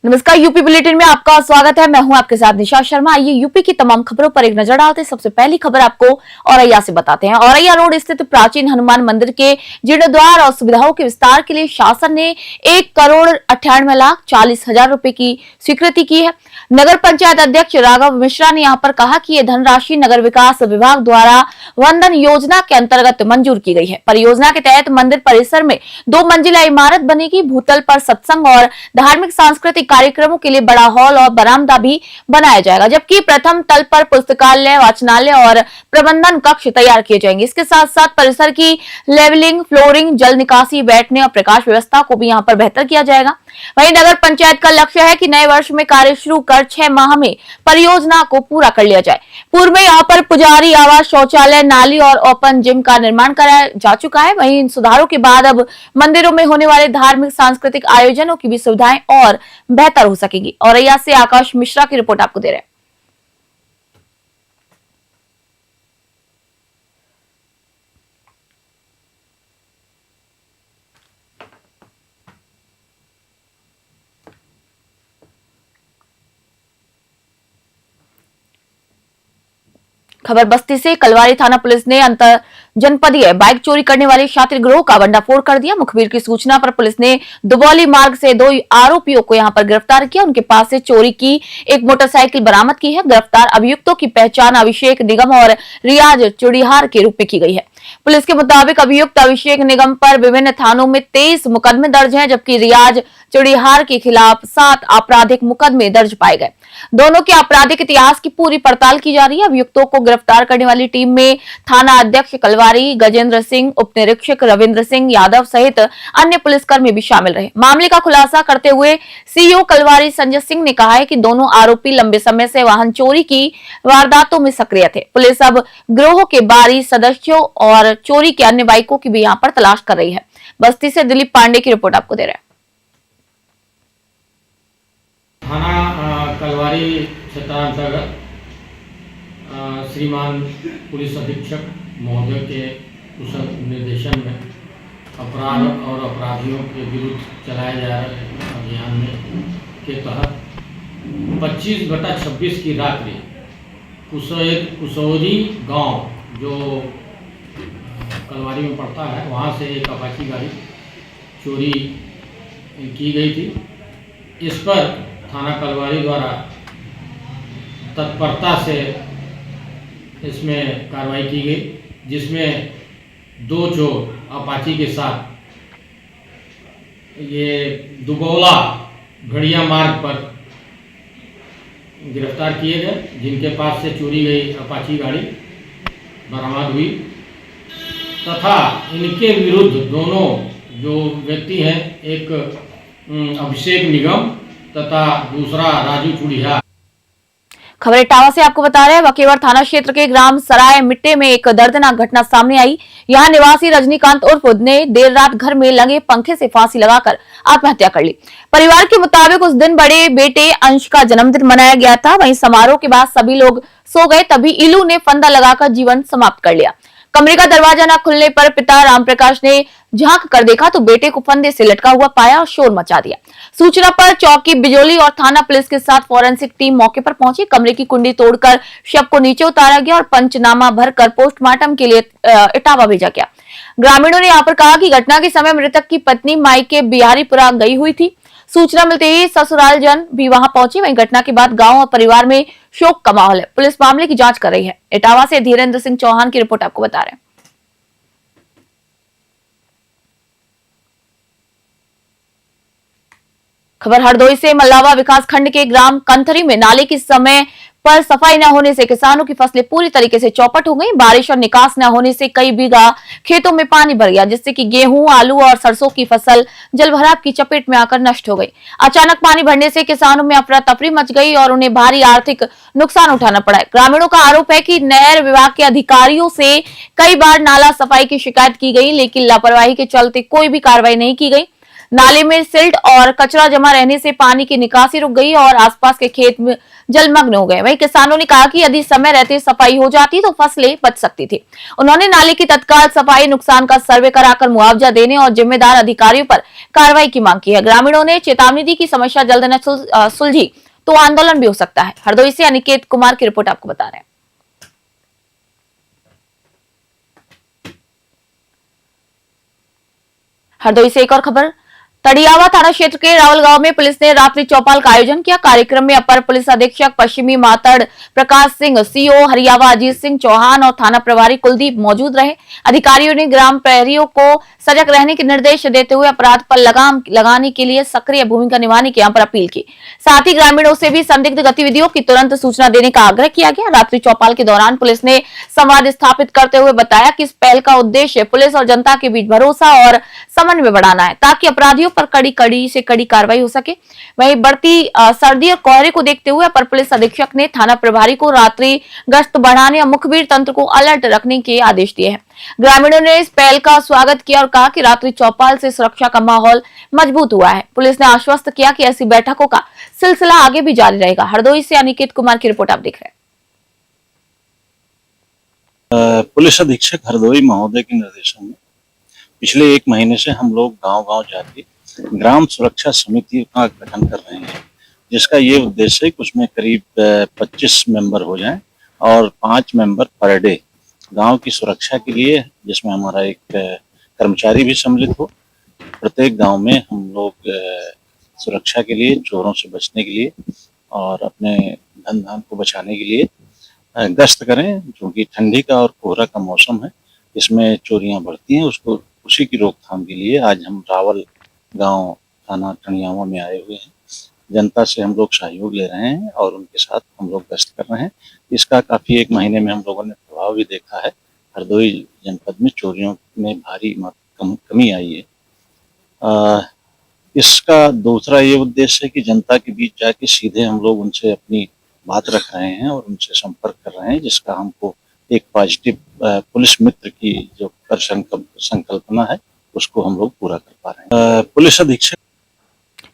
नमस्कार, UP bulletin में आपका स्वागत है। मैं हूं आपके साथ निशा शर्मा। आइए यूपी की तमाम खबरों पर एक नजर डालते हैं। सबसे पहली खबर आपको औरैया से बताते हैं। औरैया रोड स्थित प्राचीन हनुमान मंदिर के जीर्णोद्धार और सुविधाओं के विस्तार के लिए शासन ने 1,98,40,000 रुपए की स्वीकृति की है। नगर पंचायत अध्यक्ष राघव मिश्रा ने यहां पर कहा कि यह धनराशि नगर विकास विभाग द्वारा वंदन योजना के अंतर्गत मंजूर की गई है। परियोजना के तहत मंदिर परिसर में 2 मंजिला इमारत बनेगी। भूतल पर सत्संग और धार्मिक सांस्कृतिक कार्यक्रमों के लिए बड़ा हॉल और बरामदा भी बनाया जाएगा, जबकि प्रथम तल पर पुस्तकालय, वाचनालय और प्रबंधन कक्ष तैयार किए जाएंगे। इसके साथ साथ परिसर की लेवलिंग, फ्लोरिंग, जल निकासी, बैठने और प्रकाश व्यवस्था को भी यहाँ पर बेहतर किया जाएगा। वहीं नगर पंचायत का लक्ष्य है कि नए वर्ष में कार्य शुरू कर 6 माह में परियोजना को पूरा कर लिया जाए। पूर्व में यहाँ पर पुजारी आवास, शौचालय, नाली और ओपन जिम का निर्माण कराया जा चुका है। वहीं इन सुधारों के बाद अब मंदिरों में होने वाले धार्मिक सांस्कृतिक आयोजनों की भी सुविधाएं और बेहतर हो सकेगी। औरैया से आकाश मिश्रा की रिपोर्ट आपको दे रहे हैं। खबर बस्ती से। कलवारी थाना पुलिस ने अंतर जनपदीय बाइक चोरी करने वाले शातिर गिरोह का भंडाफोड़ कर दिया। मुखबिर की सूचना पर पुलिस ने दुबौली मार्ग से 2 आरोपियों को यहां पर गिरफ्तार किया। उनके पास से चोरी की एक मोटरसाइकिल बरामद की है। गिरफ्तार अभियुक्तों की पहचान अभिषेक निगम और रियाज चुड़ीहार के रूप में की गई है। पुलिस के मुताबिक अभियुक्त अभिषेक निगम पर विभिन्न थानों में 23 मुकदमे दर्ज हैं, जबकि रियाज चुड़ीहार के खिलाफ 7 आपराधिक मुकदमे दर्ज पाए गए। दोनों के आपराधिक इतिहास की पूरी पड़ताल की जा रही है। अभियुक्तों को गिरफ्तार करने वाली टीम में थाना अध्यक्ष कलवारी गजेंद्र सिंह, उप निरीक्षक रविंद्र सिंह यादव सहित अन्य पुलिसकर्मी भी शामिल रहे। मामले का खुलासा करते हुए सीईओ कलवारी संजय सिंह ने कहा है कि दोनों आरोपी लंबे समय से वाहन चोरी की वारदातों में सक्रिय थे। पुलिस अब गिरोह के बागी सदस्यों और चोरी के अन्य बाइकों की भी यहाँ पर तलाश कर रही है। बस्ती से दिलीप पांडे की रिपोर्ट आपको दे रहे हैं। थाना कलवारी क्षेत्रांतर्गत श्रीमान पुलिस अधीक्षक महोदय के कुशल निर्देशन में अपराध और अपराधियों के विरुद्ध चलाए जा रहे अभियान में के तहत 25/26 की रात्रि कुसौरी गांव जो कलवारी में पड़ता है, वहां से एक अपाची गाड़ी चोरी की गई थी। इस पर थाना कलवारी द्वारा तत्परता से इसमें कार्रवाई की गई, जिसमें 2 चोर अपाची के साथ ये दुबौला घड़िया मार्ग पर गिरफ्तार किए गए, जिनके पास से चोरी गई अपाची गाड़ी बरामद हुई तथा इनके विरुद्ध दोनों जो व्यक्ति हैं, एक अभिषेक निगम तथा दूसरा राजू चुड़ीहार। खबर इटावा से आपको बता रहे हैं। वकेवर थाना क्षेत्र के ग्राम सराय मिट्टे में एक दर्दनाक घटना सामने आई। यहां निवासी रजनीकांत उर्फ ने देर रात घर में लगे पंखे से फांसी लगाकर आत्महत्या कर ली। परिवार के मुताबिक उस दिन बड़े बेटे अंश का जन्मदिन मनाया गया था। वहीं समारोह के बाद सभी लोग सो गए, तभी इलू ने फंदा लगाकर जीवन समाप्त कर लिया। कमरे का दरवाजा न खुलने पर पिता रामप्रकाश ने झांक कर देखा तो बेटे को फंदे से लटका हुआ पाया और शोर मचा दिया। सूचना पर चौकी बिजोली और थाना पुलिस के साथ फॉरेंसिक टीम मौके पर पहुंची। कमरे की कुंडी तोड़कर शव को नीचे उतारा गया और पंचनामा भरकर पोस्टमार्टम के लिए इटावा भेजा गया। ग्रामीणों ने यहाँ पर कहा कि घटना के समय मृतक की पत्नी मायके बिहारीपुरा गई हुई थी। सूचना मिलते ही ससुराल जन भी वहां पहुंचे। वहीं घटना के बाद गांव और परिवार में शोक का माहौल है। पुलिस मामले की जांच कर रही है। इटावा से धीरेन्द्र सिंह चौहान की रिपोर्ट आपको बता रहे हैं। खबर हरदोई से। मल्लावा विकासखंड के ग्राम कंथरी में नाले के समय पर सफाई न होने से किसानों की फसलें पूरी तरीके से चौपट हो गई। बारिश और निकास न होने से कई बीघा खेतों में पानी भर गया, जिससे कि गेहूं, आलू और सरसों की फसल जलभराव की चपेट में आकर नष्ट हो गई। अचानक पानी भरने से किसानों में अफरा तफरी मच गई और उन्हें भारी आर्थिक नुकसान उठाना पड़ा। ग्रामीणों का आरोप है कि नहर विभाग के अधिकारियों से कई बार नाला सफाई की शिकायत की गई, लेकिन लापरवाही के चलते कोई भी कार्रवाई नहीं की गई। नाले में सिल्ट और कचरा जमा रहने से पानी की निकासी रुक गई और आसपास के खेत में जलमग्न हो गए। वहीं किसानों ने कहा कि यदि समय रहते सफाई हो जाती तो फसलें बच सकती थी। उन्होंने नाले की तत्काल सफाई, नुकसान का सर्वे कराकर मुआवजा देने और जिम्मेदार अधिकारियों पर कार्रवाई की मांग की है। ग्रामीणों ने चेतावनी दी कि समस्या जल्द न सुलझी तो आंदोलन भी हो सकता है। हरदोई से अनिकेत कुमार की रिपोर्ट आपको बता रहे हैं। हरदोई से एक और खबर। तड़ियावा थाना क्षेत्र के रावल गांव में पुलिस ने रात्रि चौपाल का आयोजन किया। कार्यक्रम में अपर पुलिस अधीक्षक पश्चिमी मातड़ प्रकाश सिंह, सीओ हरियावा अजीत सिंह चौहान और थाना प्रभारी कुलदीप मौजूद रहे। अधिकारियों ने ग्राम प्रहरियों को सजग रहने के निर्देश देते हुए अपराध पर लगाम लगाने के लिए सक्रिय भूमिका निभाने की यहाँ पर अपील की। साथ ही ग्रामीणों से भी संदिग्ध गतिविधियों की तुरंत सूचना देने का आग्रह किया गया। रात्रि चौपाल के दौरान पुलिस ने संवाद स्थापित करते हुए बताया कि इस पहल का उद्देश्य पुलिस और जनता के बीच भरोसा और समन्वय बढ़ाना है, ताकि अपराधियों पर कड़ी से कड़ी कार्रवाई हो सके। वहीं बढ़ती सर्दी और कोहरे को देखते हुए अपर पुलिस अधीक्षक ने थाना प्रभारी को रात्रि गश्त बढ़ाने और मुखबिर तंत्र को अलर्ट रखने के आदेश दिए हैं। ग्रामीणों ने इस पहल का स्वागत किया और कहा कि रात्रि चौपाल से सुरक्षा का माहौल मजबूत हुआ है। पुलिस ने आश्वस्त किया कि ऐसी बैठकों का सिलसिला आगे भी जारी रहेगा। हरदोई से अनिकेत कुमार की रिपोर्ट आप देख रहे हैं। पुलिस अधीक्षक हरदोई महोदय के निर्देशन में पिछले 1 महीने से हम लोग गांव-गांव जाके ग्राम सुरक्षा समिति का गठन कर रहे हैं, जिसका ये उद्देश्य है कि उसमें करीब 25 मेंबर हो जाएं और 5 मेंबर पर डे गांव की सुरक्षा के लिए, जिसमें हमारा एक कर्मचारी भी सम्मिलित हो। प्रत्येक गांव में हम लोग सुरक्षा के लिए, चोरों से बचने के लिए और अपने धन धान को बचाने के लिए गश्त करें, क्योंकि ठंडी का और कोहरा का मौसम है, इसमें चोरियां बढ़ती हैं। उसी की रोकथाम के लिए आज हम रावल गांव थाना टणियावा में आए हुए हैं। जनता से हम लोग सहयोग ले रहे हैं और उनके साथ हम लोग गश्त कर रहे हैं। इसका काफी 1 महीने में हम लोगों ने प्रभाव भी देखा है। हरदोई जनपद में चोरियों में भारी कमी आई है। इसका दूसरा ये उद्देश्य है कि जनता के बीच जाके सीधे हम लोग उनसे अपनी बात रख रहे हैं और उनसे संपर्क कर रहे हैं, जिसका हमको एक पॉजिटिव पुलिस मित्र की जो कर संकल्पना है उसको हम लोग पूरा कर पा रहे हैं। पुलिस अधीक्षक।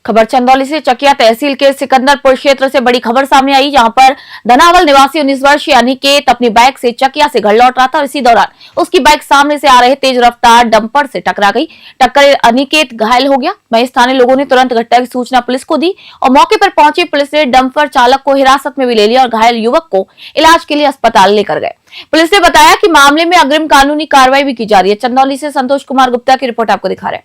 खबर चंदौली से। चकिया तहसील के सिकंदरपुर क्षेत्र से बड़ी खबर सामने आई, जहां पर धनावल निवासी 19 वर्षीय अनिकेत अपनी बाइक से चकिया से घर लौट रहा था। इसी दौरान उसकी बाइक सामने से आ रहे तेज रफ्तार डंपर से टकरा गई। टक्कर अनिकेत घायल हो गया। वहीं स्थानीय लोगों ने तुरंत घटना की सूचना पुलिस को दी और मौके पर पहुंची पुलिस ने डंपर चालक को हिरासत में भी ले लिया और घायल युवक को इलाज के लिए अस्पताल लेकर गए। पुलिस ने बताया कि मामले में अग्रिम कानूनी कार्रवाई भी की जा रही है। चंदौली से संतोष कुमार गुप्ता की रिपोर्ट आपको दिखा रहे हैं।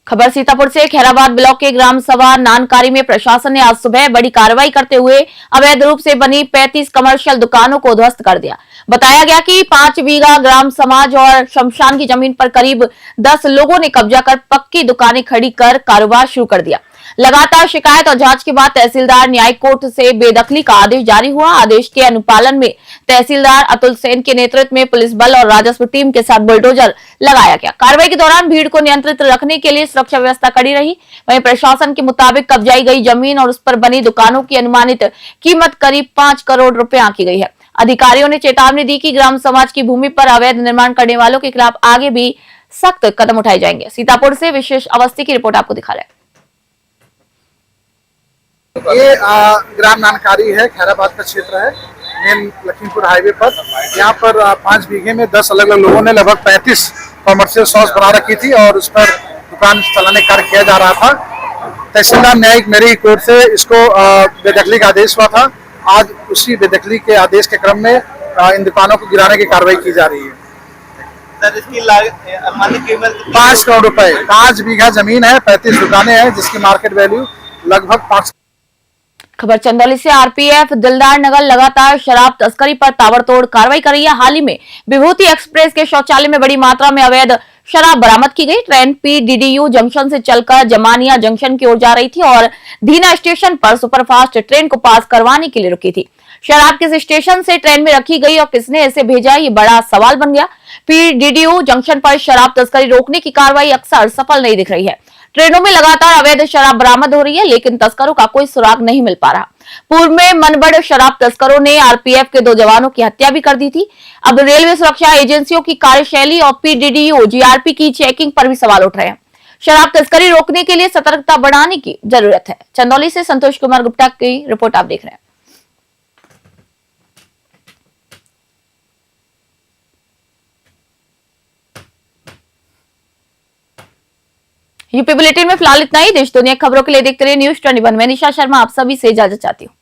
खबर सीतापुर से। खैराबाद ब्लॉक के ग्राम सभा नानकारी में प्रशासन ने आज सुबह बड़ी कार्रवाई करते हुए अवैध रूप से बनी 35 कमर्शियल दुकानों को ध्वस्त कर दिया। बताया गया कि 5 बीघा ग्राम समाज और शमशान की जमीन पर करीब 10 लोगों ने कब्जा कर पक्की दुकानें खड़ी कर कारोबार शुरू कर दिया। लगातार शिकायत और जांच के बाद तहसीलदार न्यायिक कोर्ट से बेदखली का आदेश जारी हुआ। आदेश के अनुपालन में तहसीलदार अतुल सेन के नेतृत्व में पुलिस बल और राजस्व टीम के साथ बुलडोजर लगाया गया। कार्रवाई के दौरान भीड़ को नियंत्रित रखने के लिए सुरक्षा व्यवस्था कड़ी रही। वहीं प्रशासन के मुताबिक कब्जाई गई जमीन और उस पर बनी दुकानों की अनुमानित कीमत करीब 5 करोड़ रुपए आंकी गई है। अधिकारियों ने चेतावनी दी कि ग्राम समाज की भूमि पर अवैध निर्माण करने वालों के खिलाफ आगे भी सख्त कदम उठाए जाएंगे। सीतापुर से विशेष अवस्थी की रिपोर्ट आपको दिखा रहे हैं। ये ग्राम नानकारी है, खैराबाद का क्षेत्र है, मेन लखीमपुर हाईवे पर। यहाँ पर 5 बीघे में 10 अलग अलग लोगों ने लगभग 35 कॉमर्शियल शॉप्स बना रखी थी और उस पर दुकान चलाने का कार्य किया जा रहा था। तहसीलदार न्यायिक मेरी कोर्ट से इसको बेदखली का आदेश हुआ था। आज उसी बेदखली के आदेश के क्रम में इन दुकानों को गिराने की कार्रवाई की जा रही है। सर, इसकी अनुमानित कीमत 5 करोड़ रुपए। 5 बीघा जमीन है, 35 दुकानें हैं, जिसकी मार्केट वैल्यू लगभग 5। खबर चंदौली से। आरपीएफ दिलदार नगर लगातार शराब तस्करी पर ताबड़तोड़ कार्रवाई कर रही है। हाल ही में विभूति एक्सप्रेस के शौचालय में बड़ी मात्रा में अवैध शराब बरामद की गई। ट्रेन पीडीडीयू जंक्शन से चलकर जमानिया जंक्शन की ओर जा रही थी और धीना स्टेशन पर सुपरफास्ट ट्रेन को पास करवाने के लिए रुकी थी। शराब किस स्टेशन से ट्रेन में रखी गई और किसने इसे भेजा, ये बड़ा सवाल बन गया। पीडीडीयू जंक्शन पर शराब तस्करी रोकने की कार्रवाई अक्सर सफल नहीं दिख रही है। ट्रेनों में लगातार अवैध शराब बरामद हो रही है, लेकिन तस्करों का कोई सुराग नहीं मिल पा रहा। पूर्व में मनबड़ शराब तस्करों ने आरपीएफ के 2 जवानों की हत्या भी कर दी थी। अब रेलवे सुरक्षा एजेंसियों की कार्यशैली और पीडीडीओ जीआरपी की चेकिंग पर भी सवाल उठ रहे हैं। शराब तस्करी रोकने के लिए सतर्कता बढ़ाने की जरूरत है। चंदौली से संतोष कुमार गुप्ता की रिपोर्ट आप देख रहे हैं। यूपी बुलेटिन में फिलहाल इतना ही। देश दुनिया खबरों के लिए देखते रहिए न्यूज़ 21। मैं निशा शर्मा आप सभी से इजाजत चाहती हूँ।